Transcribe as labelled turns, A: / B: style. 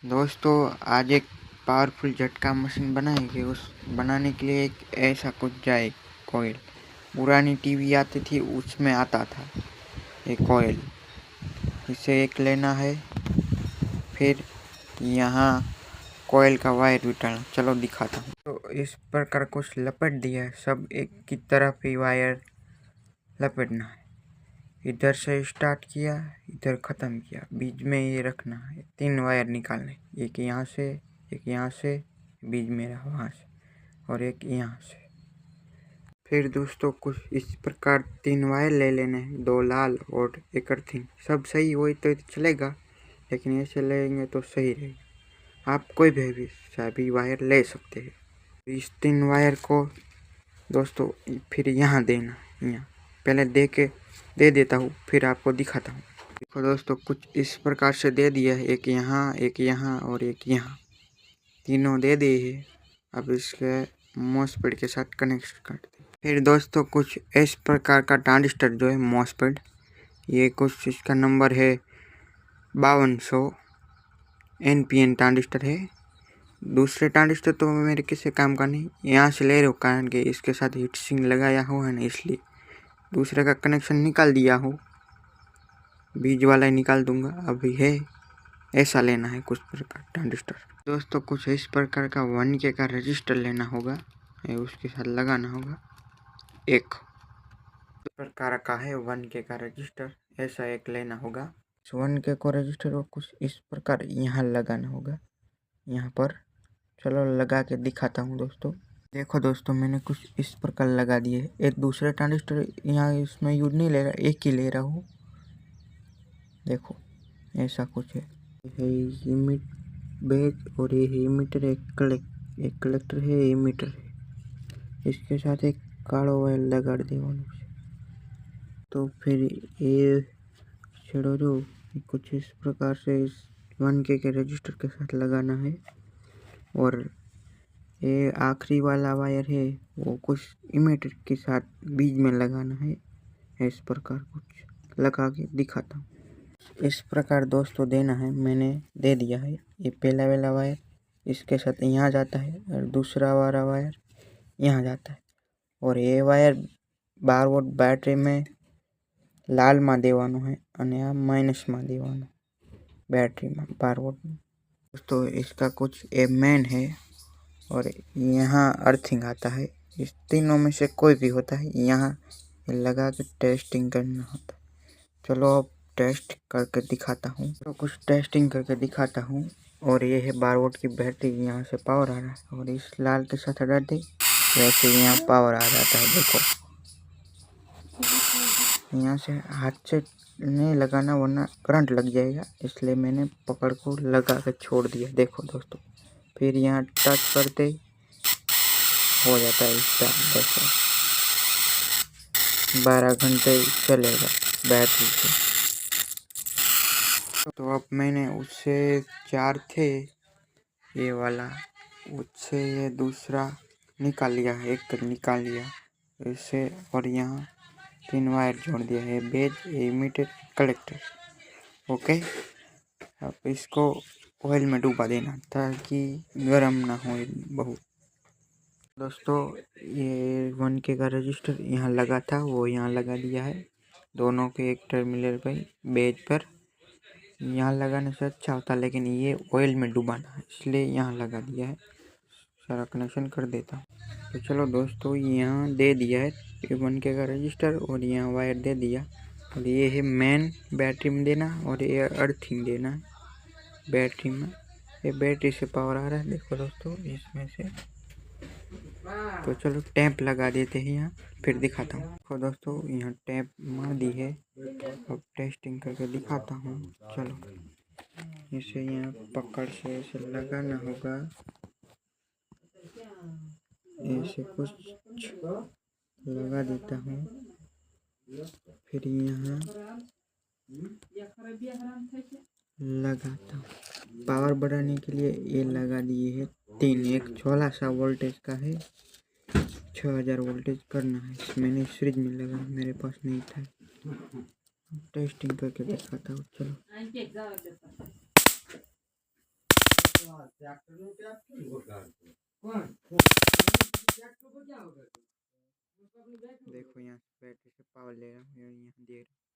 A: दोस्तों आज एक पावरफुल झटका मशीन बनाएंगे। उस बनाने के लिए एक ऐसा कुछ जाए कोयल। पुरानी टीवी आती थी, उसमें आता था एक कोयल। इसे एक लेना है, फिर यहाँ कोयल का वायर बिठाना। चलो दिखाता हूँ। तो इस प्रकार कुछ लपेट दिया है, सब एक की तरफ ही वायर लपेटना है। इधर से स्टार्ट किया, इधर ख़त्म किया, बीच में ये रखना है। 3 वायर निकालने, एक यहाँ से, एक यहाँ से, बीच में रहा वहाँ से, और एक यहाँ से। फिर दोस्तों कुछ इस प्रकार 3 वायर ले लेने हैं, 2 लाल और एक अर्थिंग। सब सही हो तो चलेगा, लेकिन ऐसे लेंगे तो सही रहेगा। आप कोई भी सभी वायर ले सकते हैं। इस 3 वायर को दोस्तों फिर यहाँ देना। यहाँ पहले दे देता हूँ, फिर आपको दिखाता हूँ। देखो दोस्तों, कुछ इस प्रकार से दे दिया है, एक यहाँ और एक यहाँ। तीनों दे दिए है। अब इसके मॉसफेट के साथ कनेक्ट करते हैं। फिर दोस्तों कुछ इस प्रकार का ट्रांजिस्टर जो है मॉसफेट, ये कुछ इसका नंबर है 5200 NPN ट्रांजिस्टर है। दूसरे ट्रांजिस्टर तो मेरे किसी काम का नहीं, यहाँ से ले रहे हो, कारण कि इसके साथ हीट सिंक लगाया हुआ है ना, इसलिए दूसरे का कनेक्शन निकाल दिया हो। बीच वाला ही निकाल दूंगा। अभी है ऐसा लेना है कुछ प्रकार ट्रांजिस्टर। दोस्तों कुछ इस प्रकार का 1K का रजिस्टर लेना होगा, उसके साथ लगाना होगा। एक प्रकार का है 1K का रजिस्टर, ऐसा एक लेना होगा। 1K को रजिस्टर को कुछ इस प्रकार यहाँ लगाना होगा, यहाँ पर। चलो लगा के दिखाता हूँ दोस्तों। देखो दोस्तों, मैंने कुछ इस प्रकार लगा दिए। एक दूसरे ट्रांजिस्टर यहाँ इसमें यूज नहीं ले रहा, एक ही ले रहा हूँ। देखो ऐसा कुछ है इमिट बेस, और ये इमीटर एक कलेक्टर है, इमीटर है। इसके साथ एक कालो वायर लगा देवानो छे। तो फिर ये छेड़ो जो कुछ इस प्रकार से इस 1K के रजिस्टर के साथ लगाना है। और ये आखिरी वाला वायर है, वो कुछ इमीटर के साथ बीच में लगाना है। इस प्रकार कुछ लगा के दिखाता हूँ। इस प्रकार दोस्तों देना है, मैंने दे दिया है। ये पहला वाला वायर इसके साथ यहाँ जाता है, और दूसरा वाला वायर यहाँ जाता है। और ये वायर 12 वोल्ट बैटरी में लाल में देवानो है, और आ माइनस में देवानो बैटरी में 12 वोल्ट। दोस्तों इसका कुछ ए मेन है, और यहाँ अर्थिंग आता है। इस तीनों में से कोई भी होता है, यहाँ लगा के टेस्टिंग करना होता है। चलो अब टेस्ट करके दिखाता हूँ। तो कुछ टेस्टिंग करके दिखाता हूँ। और ये है 12 वोल्ट की बैटरी, यहाँ से पावर आ रहा है, और इस लाल के साथ अगर दे वैसे यहाँ पावर आ जाता है। देखो यहाँ से हाथ से नहीं लगाना, वरना करंट लग जाएगा, इसलिए मैंने पकड़ को लगा के छोड़ दिया। देखो दोस्तों, फिर यहाँ टच करते हो जाता है स्टार्ट। देखो 12 घंटे चलेगा बैटरी से। तो अब मैंने उससे 4 थे ये वाला, उससे ये दूसरा निकाल लिया, एक तक निकाल लिया इससे, और यहाँ 3 वायर जोड़ दिया है, बेज इमीटर कलेक्टर। ओके, अब इसको ऑयल में डूबा देना ताकि गर्म ना हो बहुत। दोस्तों ये 1K का रजिस्टर यहाँ लगा था, वो यहाँ लगा दिया है, दोनों के एक टर्मिनल पर बेज पर। यहाँ लगाने से अच्छा होता, लेकिन ये ऑयल में डुबाना है, इसलिए यहाँ लगा दिया है। सारा कनेक्शन कर देता हूँ। तो चलो दोस्तों, यहाँ दे दिया है 1K का रजिस्टर, और यहाँ वायर दे दिया। और ये है मेन बैटरी में देना, और ये अर्थिंग देना है बैटरी में। ये बैटरी से पावर आ रहा है, देखो दोस्तों इसमें से। तो चलो टैप लगा देते हैं यहाँ, फिर दिखाता हूँ। देखो दोस्तों, यहाँ टैप मार दी है, अब टेस्टिंग करके दिखाता हूँ। चलो इसे यहाँ पकड़ से ऐसे लगाना होगा, ऐसे कुछ लगा देता हूँ। फिर यहाँ लगाता हूँ। पावर बढ़ाने के लिए ये लगा दिए है 3, एक 1600 वोल्टेज का है, 6000 वोल्टेज करना है। मैंने फ्रिज में लगा, मेरे पास नहीं था। टेस्टिंग करके दिखाता हूँ। चलो देखो यहाँ से बैटरी से पावर ले रहा हूँ, यहाँ दे रहा हूँ।